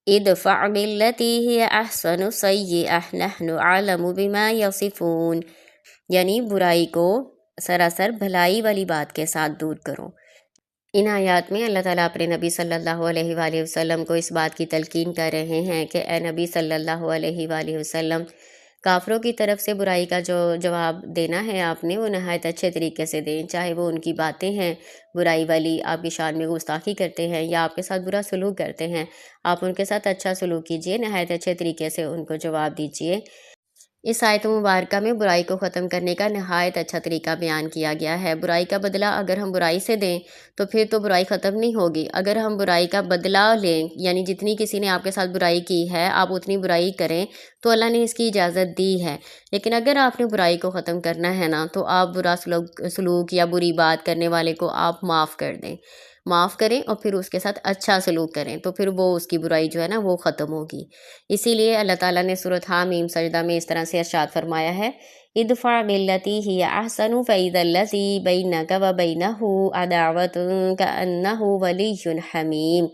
ادفع باللتی ہی احسن سیئہ نحن اعلم بما یصفون، یعنی برائی کو سراسر بھلائی والی بات کے ساتھ دور کرو۔ ان آیات میں اللہ تعالیٰ اپنے نبی صلی اللہ علیہ وآلہ وسلم کو اس بات کی تلقین کر رہے ہیں کہ اے نبی صلی اللہ علیہ وآلہ وسلم، کافروں کی طرف سے برائی کا جو جواب دینا ہے آپ نے وہ نہایت اچھے طریقے سے دیں، چاہے وہ ان کی باتیں ہیں برائی والی، آپ کی شان میں گستاخی کرتے ہیں یا آپ کے ساتھ برا سلوک کرتے ہیں، آپ ان کے ساتھ اچھا سلوک کیجئے، نہایت اچھے طریقے سے ان کو جواب دیجئے۔ اس آیت مبارکہ میں برائی کو ختم کرنے کا نہایت اچھا طریقہ بیان کیا گیا ہے۔ برائی کا بدلہ اگر ہم برائی سے دیں تو پھر تو برائی ختم نہیں ہوگی۔ اگر ہم برائی کا بدلہ لیں، یعنی جتنی کسی نے آپ کے ساتھ برائی کی ہے آپ اتنی برائی کریں، تو اللہ نے اس کی اجازت دی ہے۔ لیکن اگر آپ نے برائی کو ختم کرنا ہے نا، تو آپ برا سلوک یا بری بات کرنے والے کو آپ معاف کر دیں، معاف کریں اور پھر اس کے ساتھ اچھا سلوک کریں، تو پھر وہ اس کی برائی جو ہے نا وہ ختم ہوگی۔ اسی لیے اللہ تعالیٰ نے سورۃ حامیم سجدہ میں اس طرح سے ارشاد فرمایا ہے، ادفع باللتی ہی احسن فاذا الذی بینک وبینہ عداوۃ کأنہ ولی حمیم،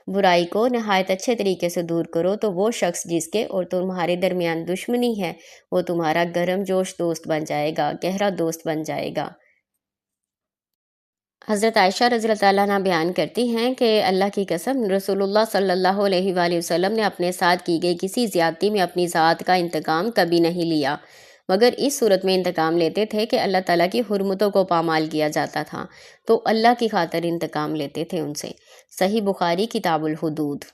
برائی کو نہایت اچھے طریقے سے دور کرو تو وہ شخص جس کے اور تمہارے درمیان دشمنی ہے وہ تمہارا گرم جوش دوست بن جائے گا، گہرا دوست بن جائے گا۔ حضرت عائشہ رضی اللہ تعالیٰ عنہ بیان کرتی ہیں کہ اللہ کی قسم رسول اللہ صلی اللہ علیہ وآلہ وسلم نے اپنے ساتھ کی گئی کسی زیادتی میں اپنی ذات کا انتقام کبھی نہیں لیا، مگر اس صورت میں انتقام لیتے تھے کہ اللہ تعالیٰ کی حرمتوں کو پامال کیا جاتا تھا تو اللہ کی خاطر انتقام لیتے تھے ان سے۔ صحیح بخاری کتاب الحدود۔